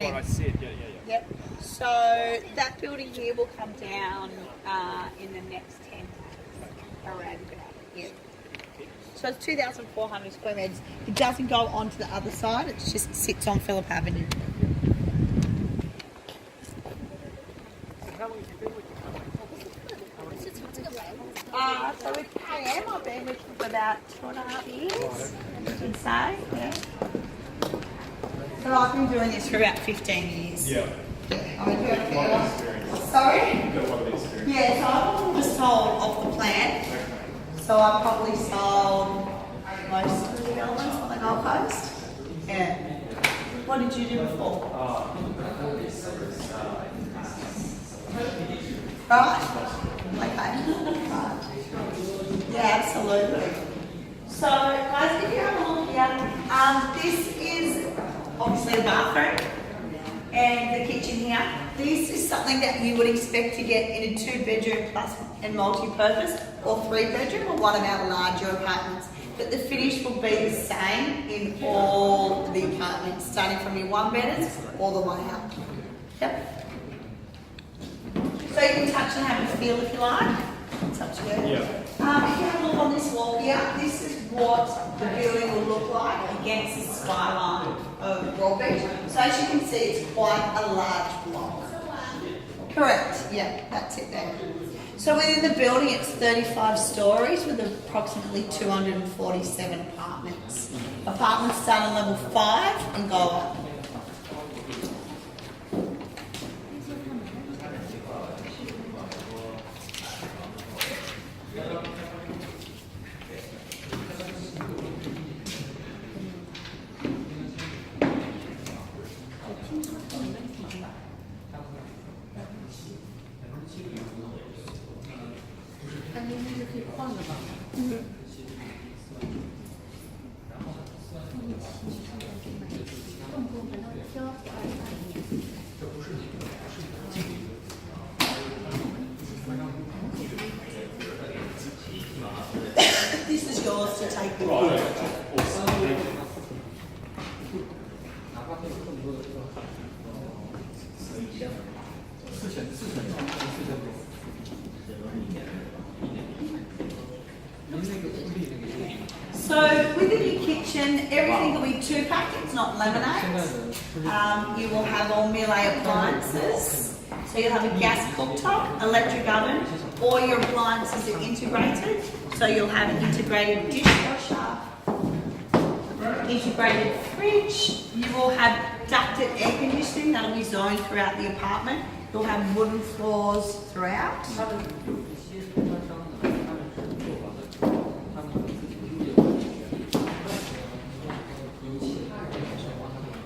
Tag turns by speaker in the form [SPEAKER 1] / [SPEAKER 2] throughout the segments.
[SPEAKER 1] What I said, yeah.
[SPEAKER 2] Yep. So that building here will come down in the next 10, around about. Yeah. So it's 2,400 square metres. It doesn't go onto the other side. It just sits on Phillip Avenue.
[SPEAKER 1] How long have you been with the company?
[SPEAKER 2] So with KM, I've been with them for about 2.5 years, I should say. Yeah. So I've been doing this for about 15 years.
[SPEAKER 1] Yeah.
[SPEAKER 2] I've been doing it for
[SPEAKER 1] A lot of experience.
[SPEAKER 2] Sorry?
[SPEAKER 1] You've got a lot of experience.
[SPEAKER 2] Yeah, so I've probably just sold off the plan. So I've probably sold most of the developments on the Gold Coast. Yeah. What did you do before? Right. Okay. Right. Yeah, absolutely. So, guys, if you have a look here, this is obviously the bathroom and the kitchen here. This is something that you would expect to get in a 2-bedroom plus and multi-purpose or 3-bedroom or one of our larger apartments. But the finish will be the same in all the apartments, starting from your 1-bedders all the way up. Yep. So you can touch and have a feel if you like. It's up to you.
[SPEAKER 1] Yeah.
[SPEAKER 2] If you have a look on this wall here, this is what the building will look like against the skyline of Broadbeach. So as you can see, it's quite a large block. Correct, yeah, that's it there. So within the building, it's 35 stories with approximately 247 apartments. Apartments start on level 5 and go up. This is yours to take. So within your kitchen, everything will be 2-packed, it's not laminate. You will have all Miele appliances. So you'll have a gas cooktop, electric oven, all your appliances are integrated. So you'll have an integrated dishwasher, integrated fridge. You will have ducted air conditioning that'll be zoned throughout the apartment. You'll have wooden floors throughout.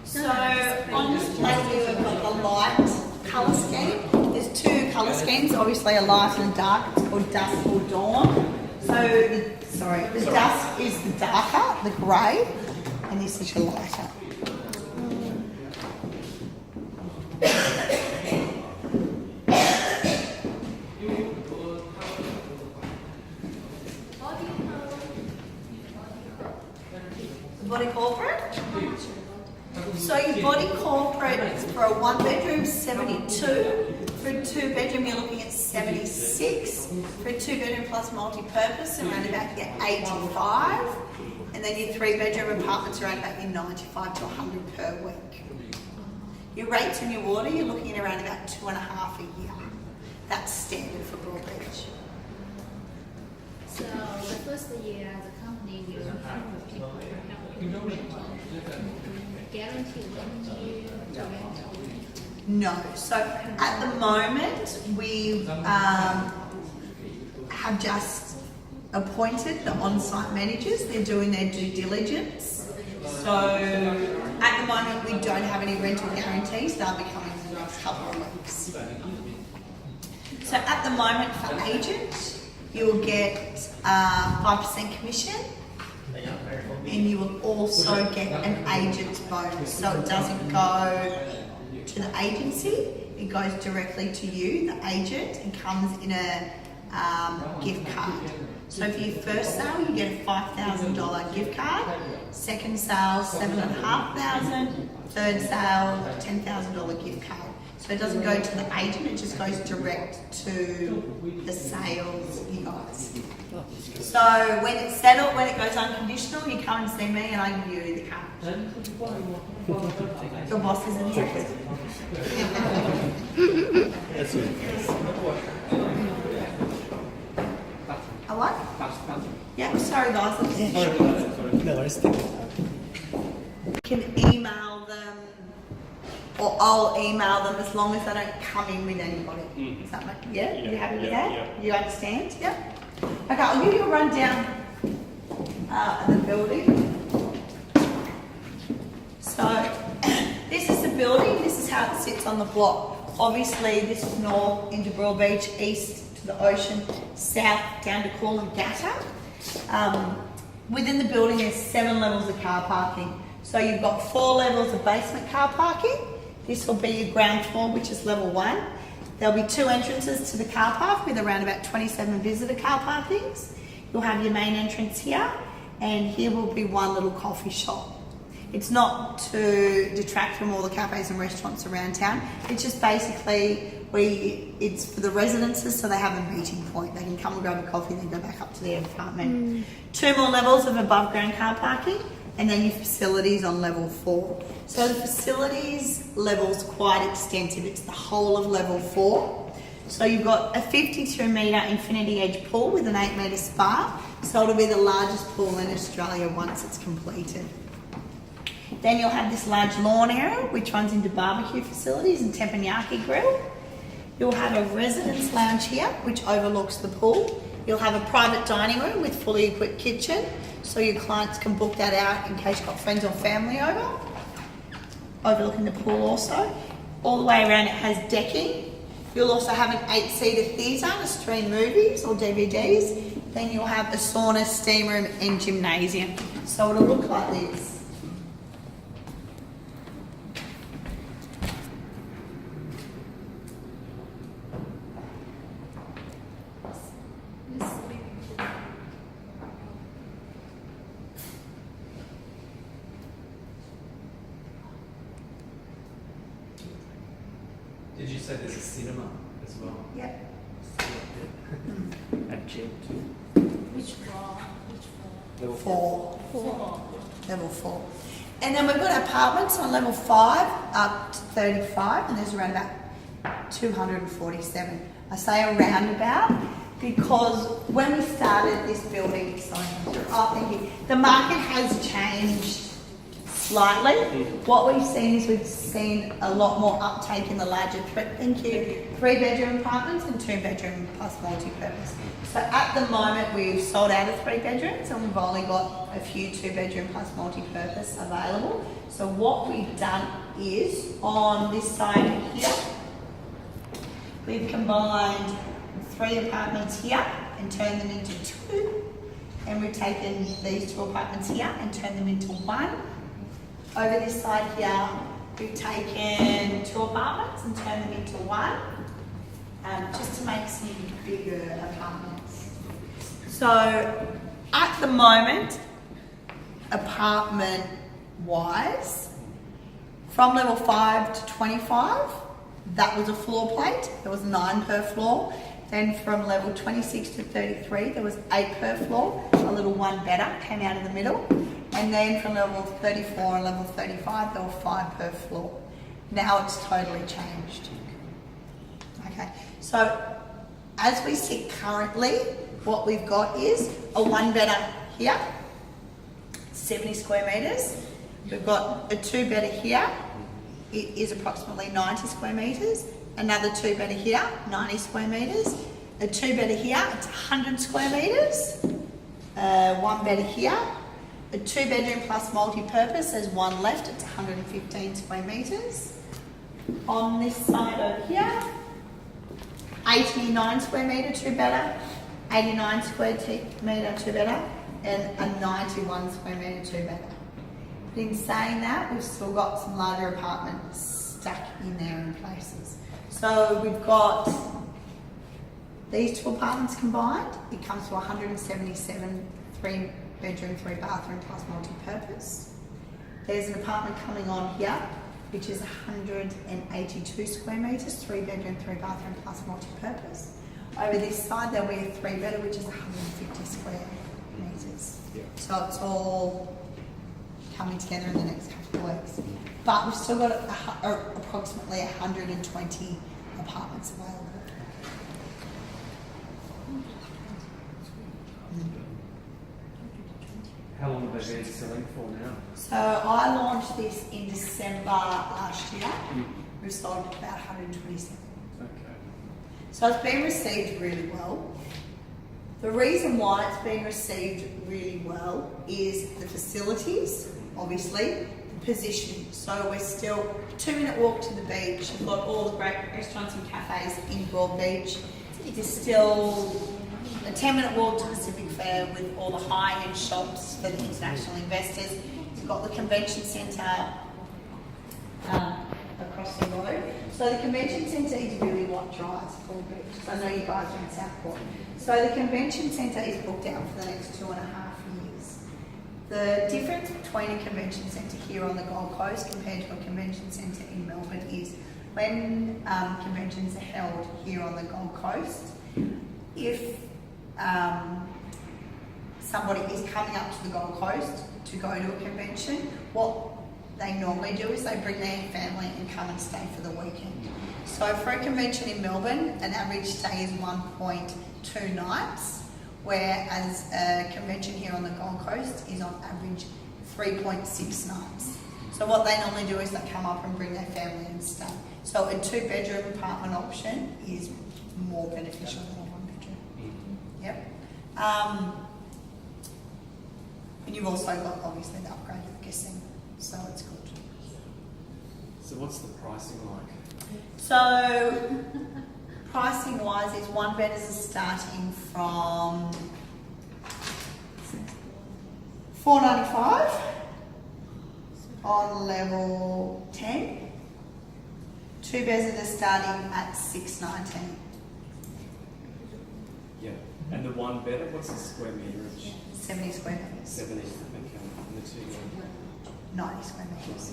[SPEAKER 2] So on display here we've got the light colour scheme. There's 2 colour schemes, obviously a light and a dark. It's called dusk or dawn. So the dusk is the darker, the grey, and this is your lighter. The body corporate. So your body corporate for a 1-bedroom 72. For a 2-bedroom you're looking at 76. For a 2-bedroom plus multi-purpose around about your 85. And then your 3-bedroom apartments around about your 95 to 100 per week. Your rates and your water you're looking at around about 2.5 a year. That's standard for Broadbeach.
[SPEAKER 3] So the first year as a company will help people guarantee when you rent.
[SPEAKER 2] No. So at the moment we have just appointed the on-site managers. They're doing their due diligence. So at the moment we don't have any rental guarantees. They'll be coming in the next couple of weeks. So at the moment for agent, you will get 5% commission, and you will also get an agent's bonus. So it doesn't go to the agency, it goes directly to you, the agent, and comes in a gift card. So for your first sale, you get a $5,000 gift card. Second sale, $7,500. Third sale, $10,000 card. So it doesn't go to the agent, it just goes direct to the sales you guys. So when it's settled, when it goes unconditional, you come and see me and I give you the card. Your boss is interested. A what? Yeah, sorry guys.
[SPEAKER 4] No worries.
[SPEAKER 2] You can email them, or I'll email them as long as they don't come in with anybody. Is that right? Yeah? You happy with that?
[SPEAKER 1] Yeah.
[SPEAKER 2] You understand? Yep. Okay, I'll give you a rundown of the building. So, this is the building, this is how it sits on the block. Obviously, this is north into Broad Beach, east to the ocean, south down to Coolangatta. Within the building, there's 7 levels of car parking. So you've got 4 levels of basement car parking. This will be your ground floor, which is level 1. There'll be 2 entrances to the car park with around about 27 visitor car parkings. You'll have your main entrance here, and here will be one little coffee shop. It's not to detract from all the cafes and restaurants around town. It's just basically it's for the residences, so they have a meeting point. They can come and grab a coffee and then go back up to their apartment. 2 more levels of above ground car parking, and then your facilities on level 4. So the facilities level's quite extensive. It's the whole of level 4. So you've got a 52 metre infinity edge pool with an 8 metre spa. So it'll be the largest pool in Australia once it's completed. Then you'll have this large lawn area which runs into barbecue facilities and teppanyaki grill. You'll have a residence lounge here which overlooks the pool. You'll have a private dining room with fully equipped kitchen, so your clients can book that out in case you've got friends or family over. Overlooking the pool also. All the way around it has decking. You'll also have an 8-seater theatre to stream movies or DVDs. Then you'll have a sauna, steam room and gymnasium. So it'll look like this.
[SPEAKER 4] Did you say there's a cinema as well?
[SPEAKER 2] Yep.
[SPEAKER 4] And gym too?
[SPEAKER 3] Which floor?
[SPEAKER 4] Level
[SPEAKER 2] 4.
[SPEAKER 3] 4.
[SPEAKER 2] Level 4. And then we've got apartments on level 5 up to 35, and there's around about 247. I say around about because when we started this building, the market has changed slightly. What we've seen is we've seen a lot more uptake in the larger 3-bedroom apartments and 2-bedroom plus multi-purpose. So at the moment we've sold out of 3 bedrooms and we've only got a few 2-bedroom plus multi-purpose available. So what we've done is on this side here, we've combined 3 apartments here and turned them into 2. And we've taken these 2 apartments here and turned them into 1. Over this side here, we've taken 2 apartments and turned them into 1, just to make some bigger apartments. So at the moment, apartment-wise, from level 5 to 25, that was a floor plate. There was 9 per floor. Then from level 26 to 33, there was 8 per floor. A little 1 better came out in the middle. And then from level 34 and level 35, there were 5 per floor. Now it's totally changed. Okay, so as we sit currently, what we've got is a 1 bedder here, 70 square metres. We've got a 2 bedder here. It is approximately 90 square metres. Another 2 bedder here, 90 square metres. A 2 bedder here, it's 100 square metres. 1 bedder here. A 2-bedroom plus multi-purpose, there's 1 left, it's 115 square metres. On this side over here, 89 square metre 2-bedder, 89 square metre 2-bedder, and a 91 square metre 2-bedder. But in saying that, we've still got some larger apartments stuck in there in places. So we've got these 2 apartments combined, it comes to 177 3-bedroom, 3-bathroom plus multi-purpose. There's an apartment coming on here, which is 182 square metres, 3 bedroom, 3 bathroom plus multi-purpose. Over this side there'll be a 3-bedder, which is 150 square metres. So it's all coming together in the next couple of weeks. But we've still got approximately 120 apartments available.
[SPEAKER 4] How long have they been selling for now?
[SPEAKER 2] So I launched this in December last year. We've sold about 127.
[SPEAKER 4] Okay.
[SPEAKER 2] So it's been received really well. The reason why it's been received really well is the facilities, obviously, the position. So we're still 2-minute walk to the beach. We've got all the great restaurants and cafes in Broadbeach. It's still a 10-minute walk to Pacific Fair with all the high-end shops for the international investors. We've got the convention centre across the road. So the convention centre is really what drives Broadbeach. I know you guys are in Southport. So the convention centre is booked out for the next 2.5 years. The difference between a convention centre here on the Gold Coast compared to a convention centre in Melbourne is when conventions are held here on the Gold Coast, if somebody is coming up to the Gold Coast to go to a convention, what they normally do is they bring their family and come and stay for the weekend. So for a convention in Melbourne, an average stay is 1.2 nights, whereas a convention here on the Gold Coast is on average 3.6 nights. So what they normally do is they come up and bring their family and stay. So a 2-bedroom apartment option is more beneficial than a 1-bedroom. Yep. And you've also got obviously the upgraded guessing, so it's good.
[SPEAKER 4] So what's the pricing like?
[SPEAKER 2] So pricing wise is 1-bedders are starting from $495 on level 10. 2-bedders are starting at $619.
[SPEAKER 4] Yeah. And the 1-bedder, what's the square meterage?
[SPEAKER 2] 70 square metres.
[SPEAKER 4] 70. Okay. And the 2-bedder?
[SPEAKER 2] 90 square metres.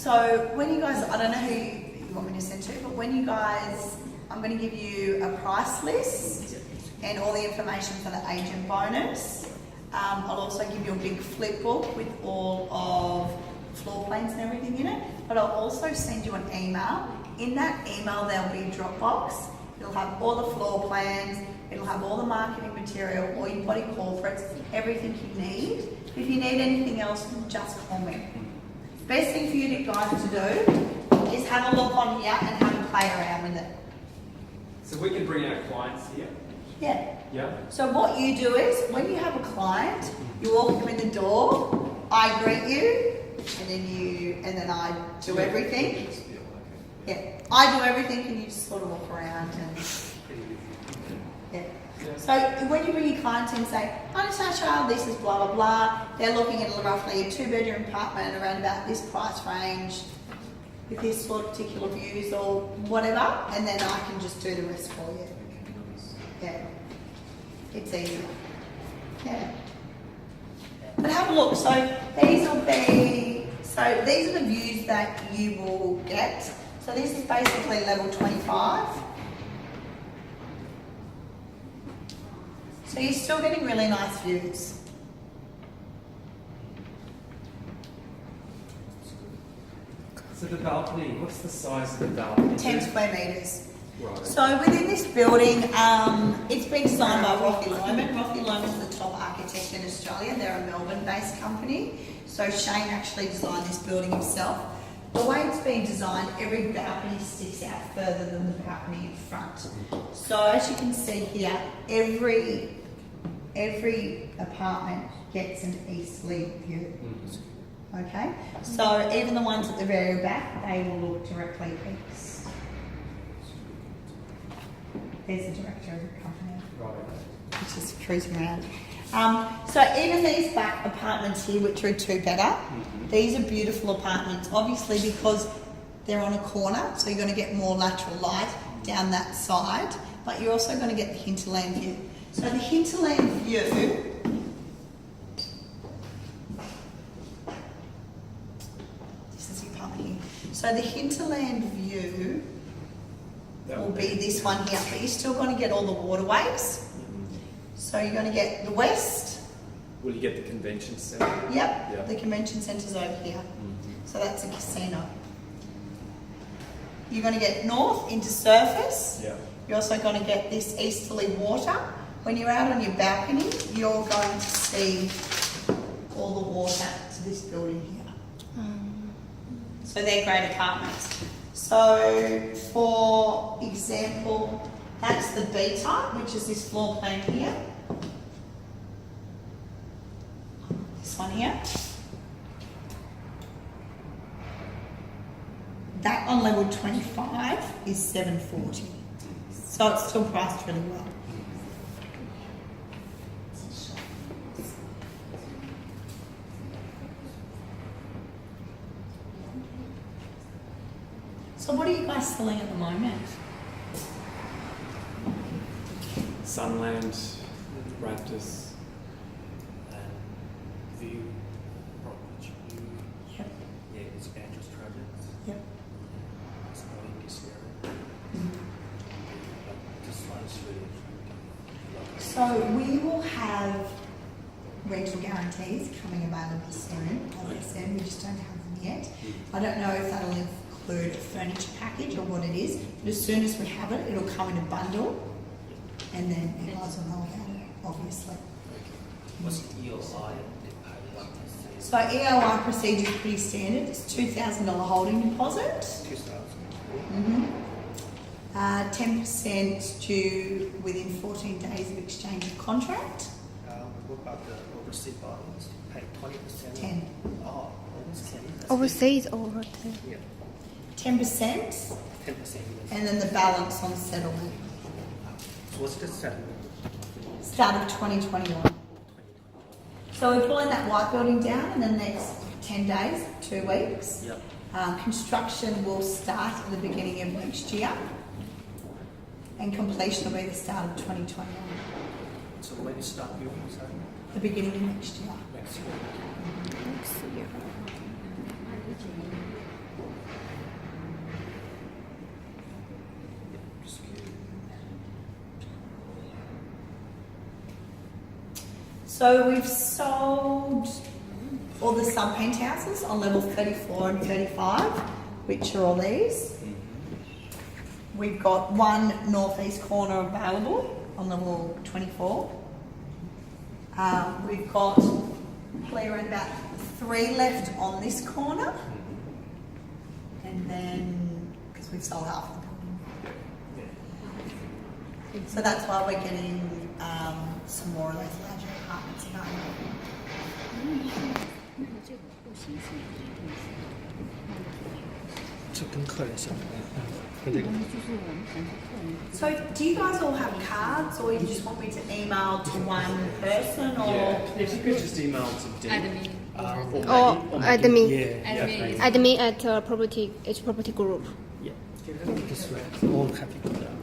[SPEAKER 2] So when you guys, I don't know who you want me to send to, but when you guys, I'm going to give you a price list and all the information for the agent bonus. I'll also give you a big flip book with all of floor plans and everything in it, but I'll also send you an email. In that email there'll be a Dropbox. It'll have all the floor plans, it'll have all the marketing material, all your body corporates, everything you need. If you need anything else, just call me. Best thing for you guys to do is have a look on here and have a play around with it.
[SPEAKER 4] So we can bring our clients here?
[SPEAKER 2] Yeah.
[SPEAKER 4] Yeah.
[SPEAKER 2] So what you do is, when you have a client, you walk them in the door, I greet you, and then I do everything. Yeah, I do everything and you just sort of walk around and yeah. So when you bring your clients in and say, hi Natasha, this is blah blah blah, they're looking at roughly a 2-bedroom apartment around about this price range with this sort of particular views or whatever, and then I can just do the rest for you. Yeah, it's easy. Yeah. But have a look. So these are the views that you will get. So this is basically level 25. So you're still getting really nice views.
[SPEAKER 4] So the balcony, what's the size of the balcony?
[SPEAKER 2] 10 square metres.
[SPEAKER 4] Right.
[SPEAKER 2] So within this building, it's been designed by Rocky Lohman. Rocky Lohman's the top architect in Australia. They're a Melbourne-based company. So Shane actually designed this building himself. The way it's been designed, every balcony sticks out further than the balcony in front. So as you can see here, every apartment gets an easterly view. Okay, so even the ones at the very back, they will look directly east. There's the director of the company.
[SPEAKER 4] Right.
[SPEAKER 2] Which is cruising around. So even these back apartments here, which are 2-bedder, these are beautiful apartments, obviously because they're on a corner, so you're going to get more lateral light down that side, but you're also going to get the hinterland view. So the hinterland view coming in. So the hinterland view will be this one here, but you're still going to get all the waterways. So you're going to get the west.
[SPEAKER 4] Will you get the convention centre?
[SPEAKER 2] Yep, the convention centre's over here. So that's a casino. You're going to get north into surface.
[SPEAKER 4] Yeah.
[SPEAKER 2] You're also going to get this easterly water. When you're out on your balcony, you're going to see all the water to this building here. So they're great apartments. So, for example, that's the B type, which is this floor plan here. This one here. That on level 25 is 740. So it's still priced really well. So what are you guys selling at the moment?
[SPEAKER 4] Sunland, Raptors, and View, Rockbridge View.
[SPEAKER 2] Yep.
[SPEAKER 4] Yeah, it's Andrews projects.
[SPEAKER 2] Yep.
[SPEAKER 4] It's not in this area. But this one's really.
[SPEAKER 2] So we will have rental guarantees coming available soon. As I said, we just don't have them yet. I don't know if that'll include a furniture package or what it is, but as soon as we have it, it'll come in a bundle, and then you guys will know about it, obviously.
[SPEAKER 5] What's the EOI?
[SPEAKER 2] So EOI procedure is pretty standard. It's $2,000 holding deposit.
[SPEAKER 5] 2,000.
[SPEAKER 2] 10% due within 14 days of exchange of contract.
[SPEAKER 5] What about the overseas bonds? Pay 20%?
[SPEAKER 2] 10.
[SPEAKER 5] Oh, almost 10. That's
[SPEAKER 6] Overseas or hotel?
[SPEAKER 5] good. Yeah,
[SPEAKER 2] 10%,
[SPEAKER 5] 10%.
[SPEAKER 2] and then the balance on settlement.
[SPEAKER 5] So what's the settlement?
[SPEAKER 2] Start of 2021. So we're pulling that white building down in the next 10 days, 2 weeks.
[SPEAKER 5] Yep.
[SPEAKER 2] Construction will start at the beginning of next year, and completion will be the start of 2021,
[SPEAKER 5] So when you start building, sorry?
[SPEAKER 2] the beginning of next year.
[SPEAKER 5] Next year. Just kidding.
[SPEAKER 2] So we've sold all the sub penthouses on level 34 and 35, which are all these. We've got one northeast corner available on level 24. We've got probably around about 3 left on this corner, and then because we've sold half of the building, so that's why we're getting some more of those larger apartments available.
[SPEAKER 5] 这跟客人相关，跟这个。
[SPEAKER 2] So do you guys all have cards, or you just want me to email to one person, or?
[SPEAKER 4] Yeah, if you could just email to Dean.
[SPEAKER 3] Admin.
[SPEAKER 6] Or admin.
[SPEAKER 5] Yeah.
[SPEAKER 3] Admin.
[SPEAKER 6] Admin at property group.
[SPEAKER 5] Yeah. This way, all happy with that.